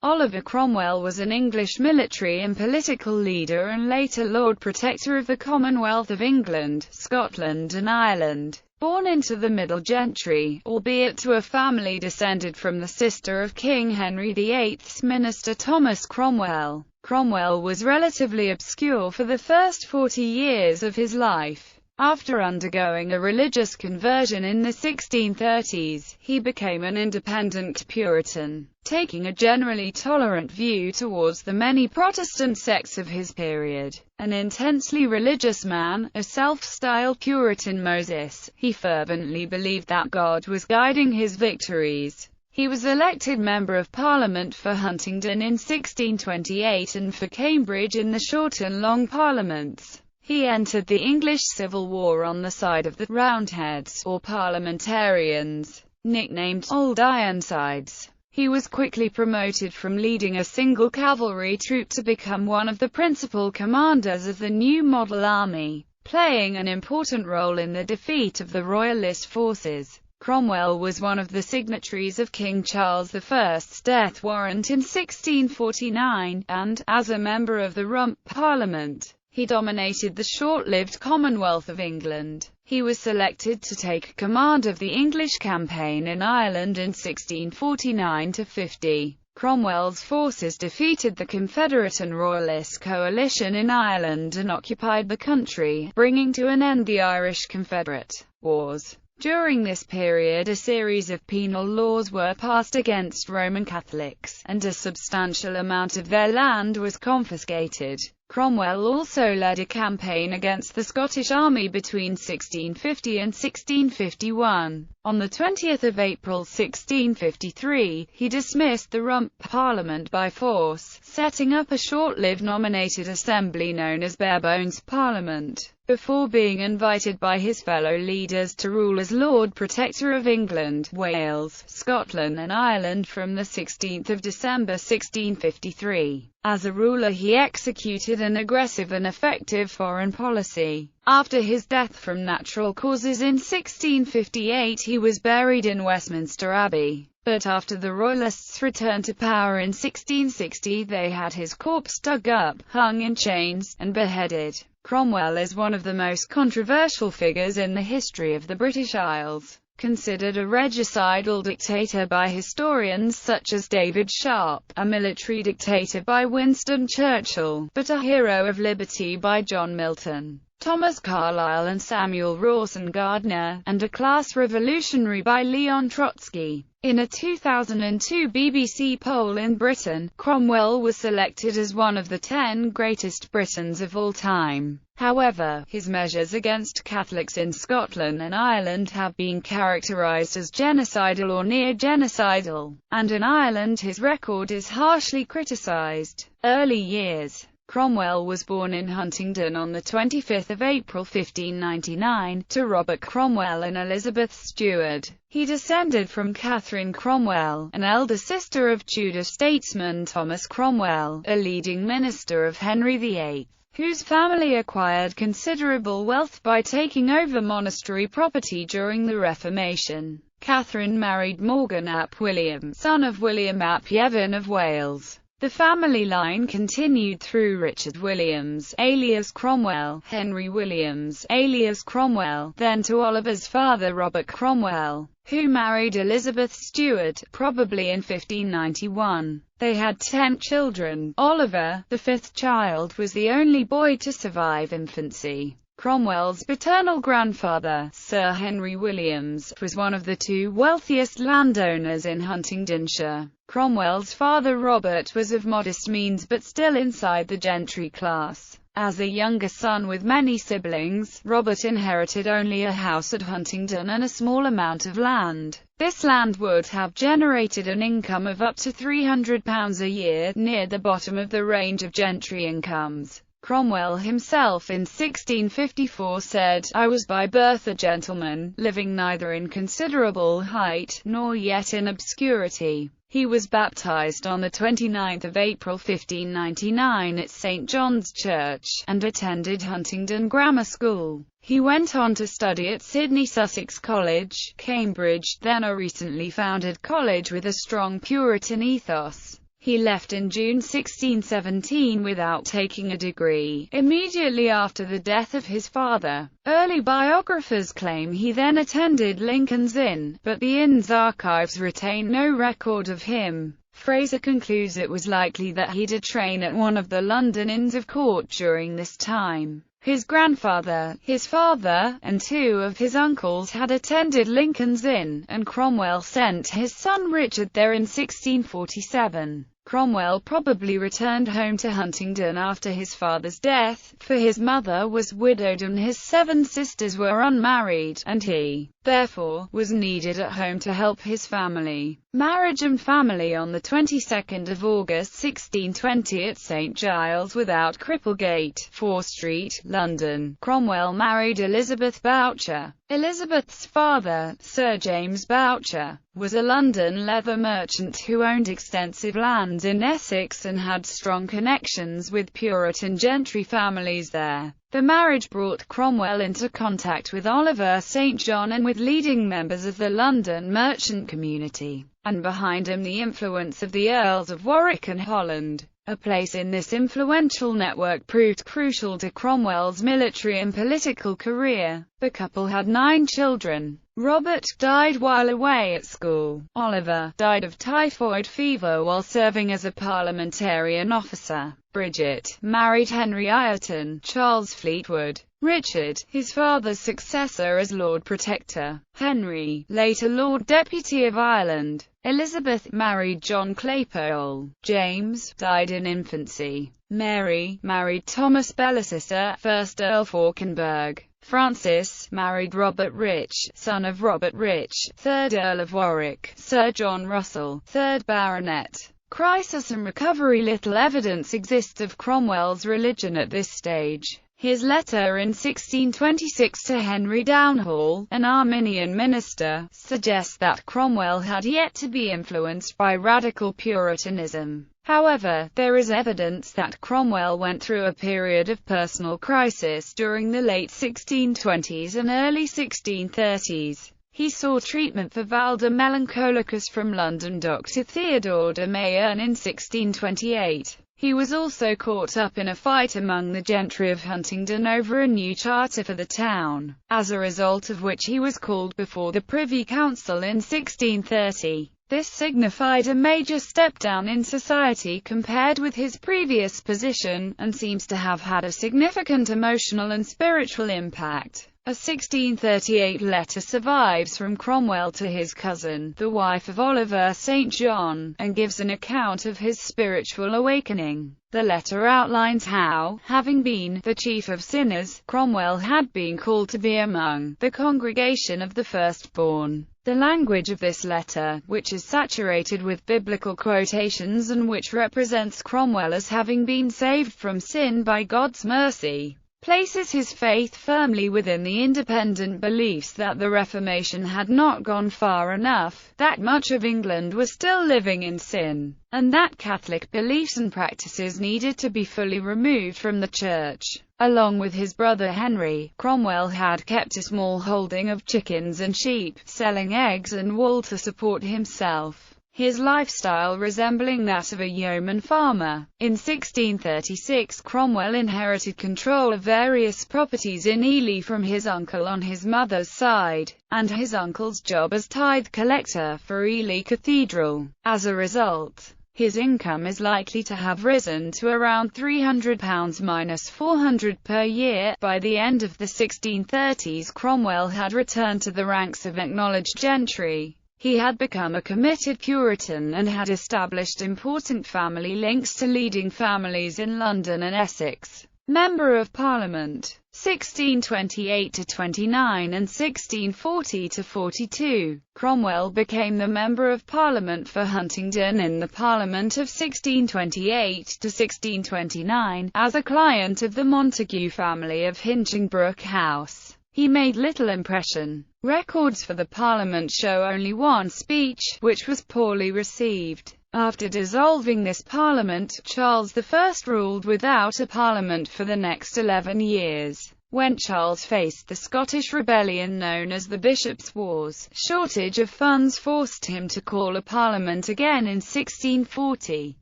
Oliver Cromwell was an English military and political leader and later Lord Protector of the Commonwealth of England, Scotland and Ireland. Born into the middle gentry, albeit to a family descended from the sister of King Henry VIII's minister Thomas Cromwell, Cromwell was relatively obscure for the first 40 years of his life. After undergoing a religious conversion in the 1630s, he became an independent Puritan, taking a generally tolerant view towards the many Protestant sects of his period. An intensely religious man, a self-styled Puritan Moses, he fervently believed that God was guiding his victories. He was elected Member of Parliament for Huntingdon in 1628 and for Cambridge in the Short and Long Parliaments. He entered the English Civil War on the side of the Roundheads, or Parliamentarians, nicknamed Old Ironsides. He was quickly promoted from leading a single cavalry troop to become one of the principal commanders of the new model army, playing an important role in the defeat of the Royalist forces. Cromwell was one of the signatories of King Charles I's death warrant in 1649, and, as a member of the Rump Parliament, he dominated the short-lived Commonwealth of England. He was selected to take command of the English campaign in Ireland in 1649–50. Cromwell's forces defeated the Confederate and Royalist coalition in Ireland and occupied the country, bringing to an end the Irish-Confederate wars. During this period a series of penal laws were passed against Roman Catholics, and a substantial amount of their land was confiscated. Cromwell also led a campaign against the Scottish army between 1650 and 1651. On 20 April 1653, he dismissed the Rump Parliament by force, setting up a short-lived nominated assembly known as Barebones Parliament, before being invited by his fellow leaders to rule as Lord Protector of England, Wales, Scotland and Ireland from 16 December 1653. As a ruler he executed an aggressive and effective foreign policy. After his death from natural causes in 1658 he was buried in Westminster Abbey, but after the Royalists returned to power in 1660 they had his corpse dug up, hung in chains, and beheaded. Cromwell is one of the most controversial figures in the history of the British Isles. Considered a regicidal dictator by historians such as David Sharp, a military dictator by Winston Churchill, but a hero of liberty by John Milton, Thomas Carlyle and Samuel Rawson Gardner, and a class revolutionary by Leon Trotsky. In a 2002 BBC poll in Britain, Cromwell was selected as one of the 10 greatest Britons of all time. However, his measures against Catholics in Scotland and Ireland have been characterised as genocidal or near-genocidal, and in Ireland his record is harshly criticised. Early years. Cromwell was born in Huntingdon on 25 April 1599, to Robert Cromwell and Elizabeth Stewart. He descended from Catherine Cromwell, an elder sister of Tudor statesman Thomas Cromwell, a leading minister of Henry VIII, whose family acquired considerable wealth by taking over monastery property during the Reformation. Catherine married Morgan ap William, son of William ap Yevon of Wales. The family line continued through Richard Williams, alias Cromwell, Henry Williams, alias Cromwell, then to Oliver's father Robert Cromwell, who married Elizabeth Stewart, probably in 1591. They had 10 children. Oliver, the fifth child, was the only boy to survive infancy. Cromwell's paternal grandfather, Sir Henry Williams, was one of the 2 wealthiest landowners in Huntingdonshire. Cromwell's father Robert was of modest means but still inside the gentry class. As a younger son with many siblings, Robert inherited only a house at Huntingdon and a small amount of land. This land would have generated an income of up to £300 a year, near the bottom of the range of gentry incomes. Cromwell himself in 1654 said, "I was by birth a gentleman, living neither in considerable height, nor yet in obscurity." He was baptized on 29 April 1599 at St. John's Church, and attended Huntingdon Grammar School. He went on to study at Sidney Sussex College, Cambridge, then a recently founded college with a strong Puritan ethos. He left in June 1617 without taking a degree, immediately after the death of his father. Early biographers claim he then attended Lincoln's Inn, but the inn's archives retain no record of him. Fraser concludes it was likely that he did train at one of the London Inns of Court during this time. His grandfather, his father, and two of his uncles had attended Lincoln's Inn, and Cromwell sent his son Richard there in 1647. Cromwell probably returned home to Huntingdon after his father's death, for his mother was widowed and his 7 sisters were unmarried, and he, therefore, was needed at home to help his family. Marriage and family. On the 22nd of August 1620 at St Giles Without Cripplegate, 4 Street, London, Cromwell married Elizabeth Boucher. Elizabeth's father, Sir James Boucher, was a London leather merchant who owned extensive lands in Essex and had strong connections with Puritan gentry families there. The marriage brought Cromwell into contact with Oliver St John and with leading members of the London merchant community, and behind him the influence of the Earls of Warwick and Holland. A place in this influential network proved crucial to Cromwell's military and political career. The couple had 9 children. Robert died while away at school. Oliver died of typhoid fever while serving as a parliamentarian officer. Bridget married Henry Ireton. Charles Fleetwood. Richard, his father's successor as Lord Protector. Henry, later Lord Deputy of Ireland. Elizabeth married John Claypole. James died in infancy. Mary married Thomas Bellicester, 1st Earl Fauconberg. Francis married Robert Rich, son of Robert Rich, 3rd Earl of Warwick. Sir John Russell, 3rd Baronet. Crisis and recovery. Little evidence exists of Cromwell's religion at this stage. His letter in 1626 to Henry Downhall, an Arminian minister, suggests that Cromwell had yet to be influenced by radical Puritanism. However, there is evidence that Cromwell went through a period of personal crisis during the late 1620s and early 1630s. He sought treatment for Valder melancholicus from London Dr. Theodore de Mayerne in 1628. He was also caught up in a fight among the gentry of Huntingdon over a new charter for the town, as a result of which he was called before the Privy Council in 1630. This signified a major step down in society compared with his previous position, and seems to have had a significant emotional and spiritual impact. A 1638 letter survives from Cromwell to his cousin, the wife of Oliver St John, and gives an account of his spiritual awakening. The letter outlines how, having been the chief of sinners, Cromwell had been called to be among the congregation of the firstborn. The language of this letter, which is saturated with biblical quotations and which represents Cromwell as having been saved from sin by God's mercy, places his faith firmly within the independent beliefs that the Reformation had not gone far enough, that much of England was still living in sin, and that Catholic beliefs and practices needed to be fully removed from the Church. Along with his brother Henry, Cromwell had kept a small holding of chickens and sheep, selling eggs and wool to support himself, his lifestyle resembling that of a yeoman farmer. In 1636 Cromwell inherited control of various properties in Ely from his uncle on his mother's side, and his uncle's job as tithe collector for Ely Cathedral. As a result, his income is likely to have risen to around £300 minus £400 per year. By the end of the 1630s Cromwell had returned to the ranks of acknowledged gentry. He had become a committed Puritan and had established important family links to leading families in London and Essex. Member of Parliament 1628–29 and 1640–42, Cromwell became the Member of Parliament for Huntingdon in the Parliament of 1628–1629, as a client of the Montague family of Hinchingbroke House. He made little impression. Records for the Parliament show only one speech, which was poorly received. After dissolving this Parliament, Charles I ruled without a Parliament for the next 11 years. When Charles faced the Scottish rebellion known as the Bishops' Wars, shortage of funds forced him to call a Parliament again in 1640.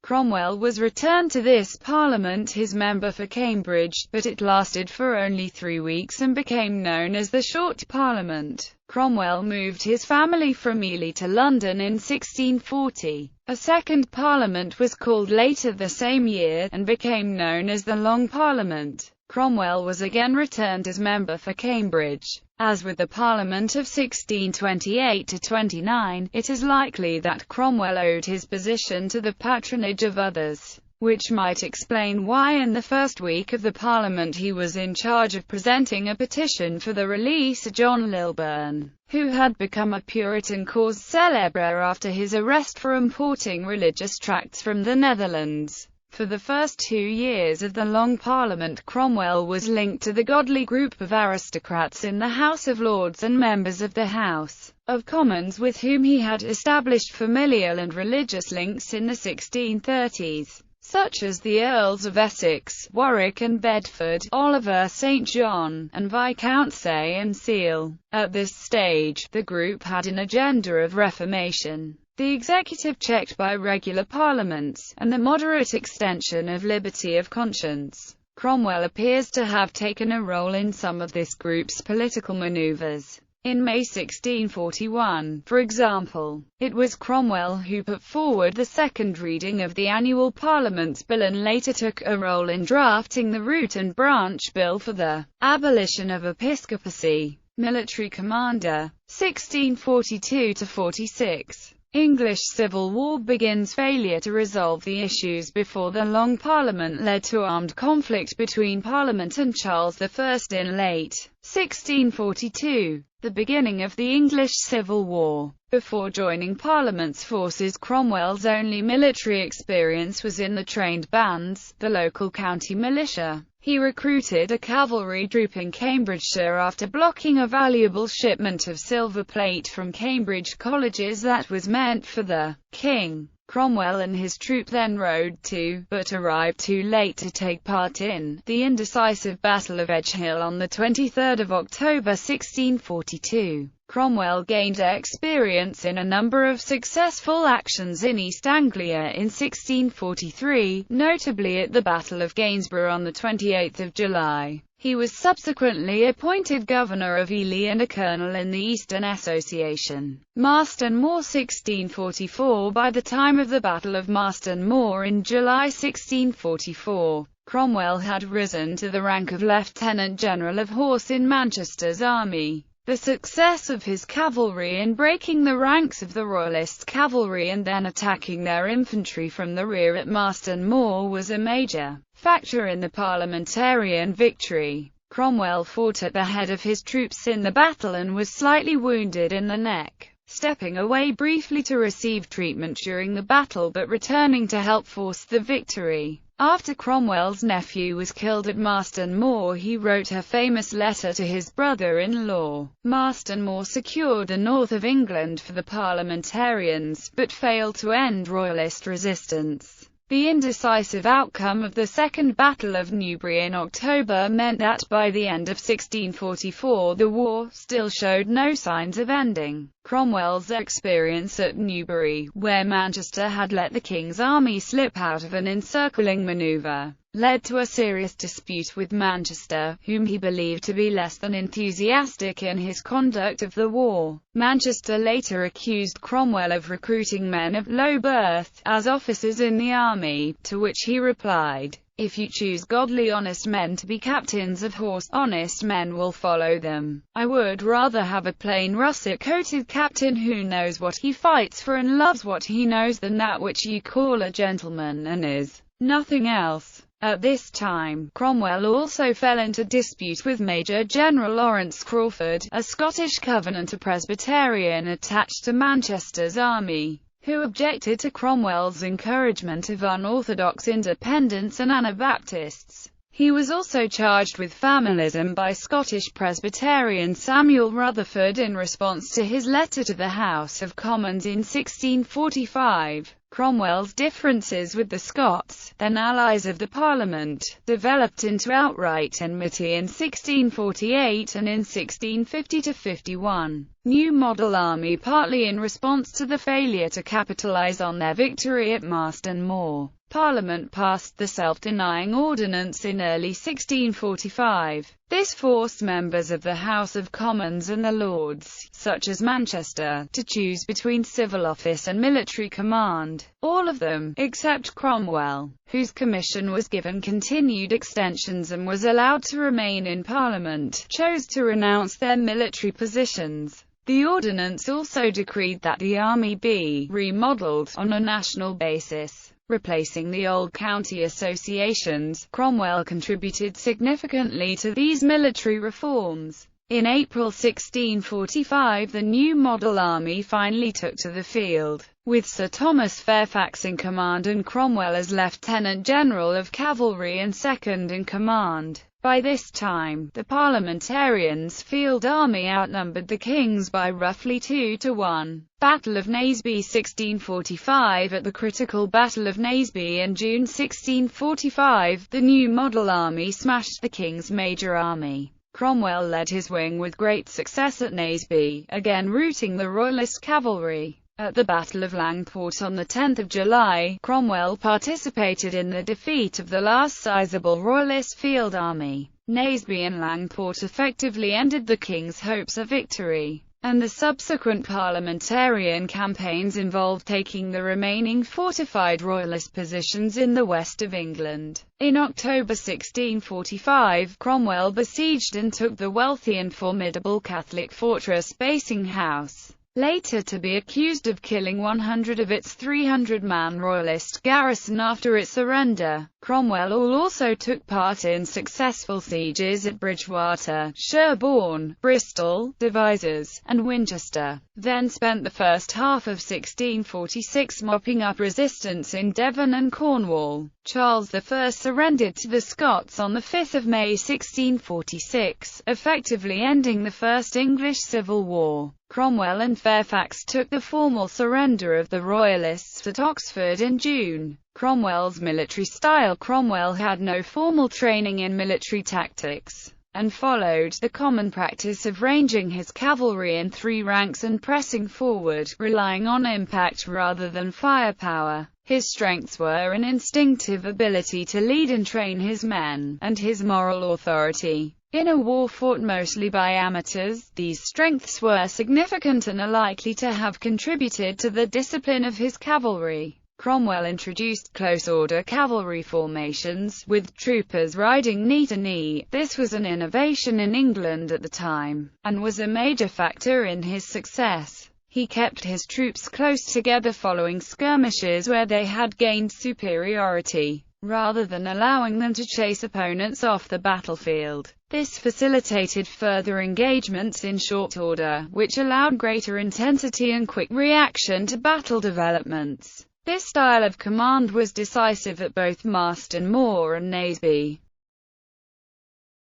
Cromwell was returned to this parliament his member for Cambridge, but it lasted for only 3 weeks and became known as the Short Parliament. Cromwell moved his family from Ely to London in 1640. A second parliament was called later the same year, and became known as the Long Parliament. Cromwell was again returned as member for Cambridge. As with the Parliament of 1628–29, it is likely that Cromwell owed his position to the patronage of others, which might explain why in the first week of the Parliament he was in charge of presenting a petition for the release of John Lilburne, who had become a Puritan cause célèbre after his arrest for importing religious tracts from the Netherlands. For the first 2 years of the Long Parliament, Cromwell was linked to the godly group of aristocrats in the House of Lords and members of the House of Commons with whom he had established familial and religious links in the 1630s, such as the Earls of Essex, Warwick and Bedford, Oliver St. John, and Viscount Say and Seal. At this stage, the group had an agenda of reformation, the executive checked by regular parliaments, and the moderate extension of liberty of conscience. Cromwell appears to have taken a role in some of this group's political maneuvers. In May 1641, for example, it was Cromwell who put forward the second reading of the annual Parliament's bill and later took a role in drafting the Root and Branch Bill for the abolition of episcopacy. Military commander, 1642–46. English Civil War begins. Failure to resolve the issues before the Long Parliament led to armed conflict between Parliament and Charles I in late 1642, the beginning of the English Civil War. Before joining Parliament's forces, Cromwell's only military experience was in the trained bands, the local county militia. He recruited a cavalry troop in Cambridgeshire after blocking a valuable shipment of silver plate from Cambridge colleges that was meant for the king. Cromwell and his troop then rode to, but arrived too late to take part in, the indecisive Battle of Edge Hill on 23 October 1642. Cromwell gained experience in a number of successful actions in East Anglia in 1643, notably at the Battle of Gainsborough on 28 July. He was subsequently appointed governor of Ely and a colonel in the Eastern Association. Marston Moor 1644. By the time of the Battle of Marston Moor in July 1644, Cromwell had risen to the rank of Lieutenant General of Horse in Manchester's army. The success of his cavalry in breaking the ranks of the Royalist cavalry and then attacking their infantry from the rear at Marston Moor was a major factor in the parliamentarian victory. Cromwell fought at the head of his troops in the battle and was slightly wounded in the neck, stepping away briefly to receive treatment during the battle but returning to help force the victory. After Cromwell's nephew was killed at Marston Moor, he wrote a famous letter to his brother-in-law. Marston Moor secured the north of England for the parliamentarians, but failed to end Royalist resistance. The indecisive outcome of the Second Battle of Newbury in October meant that by the end of 1644 the war still showed no signs of ending. Cromwell's experience at Newbury, where Manchester had let the King's army slip out of an encircling manoeuvre, led to a serious dispute with Manchester, whom he believed to be less than enthusiastic in his conduct of the war. Manchester later accused Cromwell of recruiting men of low birth as officers in the army, to which he replied, "If you choose godly honest men to be captains of horse, honest men will follow them. I would rather have a plain russet-coated captain who knows what he fights for and loves what he knows than that which you call a gentleman and is nothing else." At this time, Cromwell also fell into dispute with Major General Lawrence Crawford, a Scottish Covenanter Presbyterian attached to Manchester's army, who objected to Cromwell's encouragement of unorthodox independents and Anabaptists. He was also charged with familism by Scottish Presbyterian Samuel Rutherford in response to his letter to the House of Commons in 1645. Cromwell's differences with the Scots, then allies of the Parliament, developed into outright enmity in 1648 and in 1650–51. New Model Army, partly in response to the failure to capitalise on their victory at Marston Moor. Parliament passed the Selfdenying Ordinance in early 1645. This forced members of the House of Commons and the Lords, such as Manchester, to choose between civil office and military command. All of them, except Cromwell, whose commission was given continued extensions and was allowed to remain in Parliament, chose to renounce their military positions. The ordinance also decreed that the army be remodelled on a national basis, replacing the old county associations. Cromwell contributed significantly to these military reforms. In April 1645 the new model army finally took to the field, with Sir Thomas Fairfax in command and Cromwell as Lieutenant General of Cavalry and second in command. By this time, the Parliamentarians' field army outnumbered the King's by roughly 2 to 1. Battle of Naseby 1645. At the critical Battle of Naseby in June 1645, the new model army smashed the King's major army. Cromwell led his wing with great success at Naseby, again routing the Royalist cavalry. At the Battle of Langport on 10 July, Cromwell participated in the defeat of the last sizable Royalist field army. Naseby and Langport effectively ended the King's hopes of victory, and the subsequent parliamentarian campaigns involved taking the remaining fortified Royalist positions in the west of England. In October 1645, Cromwell besieged and took the wealthy and formidable Catholic fortress Basing House, later to be accused of killing 100 of its 300-man Royalist garrison after its surrender. Cromwell also took part in successful sieges at Bridgewater, Sherborne, Bristol, Devizes, and Winchester, then spent the first half of 1646 mopping up resistance in Devon and Cornwall. Charles I surrendered to the Scots on 5 May 1646, effectively ending the First English Civil War. Cromwell and Fairfax took the formal surrender of the Royalists at Oxford in June. Cromwell's military style. Cromwell had no formal training in military tactics, and followed the common practice of ranging his cavalry in 3 ranks and pressing forward, relying on impact rather than firepower. His strengths were an instinctive ability to lead and train his men, and his moral authority. In a war fought mostly by amateurs, these strengths were significant and are likely to have contributed to the discipline of his cavalry. Cromwell introduced close-order cavalry formations, with troopers riding knee-to-knee. This was an innovation in England at the time, and was a major factor in his success. He kept his troops close together following skirmishes where they had gained superiority, rather than allowing them to chase opponents off the battlefield. This facilitated further engagements in short order, which allowed greater intensity and quick reaction to battle developments. This style of command was decisive at both Marston Moor and Naseby.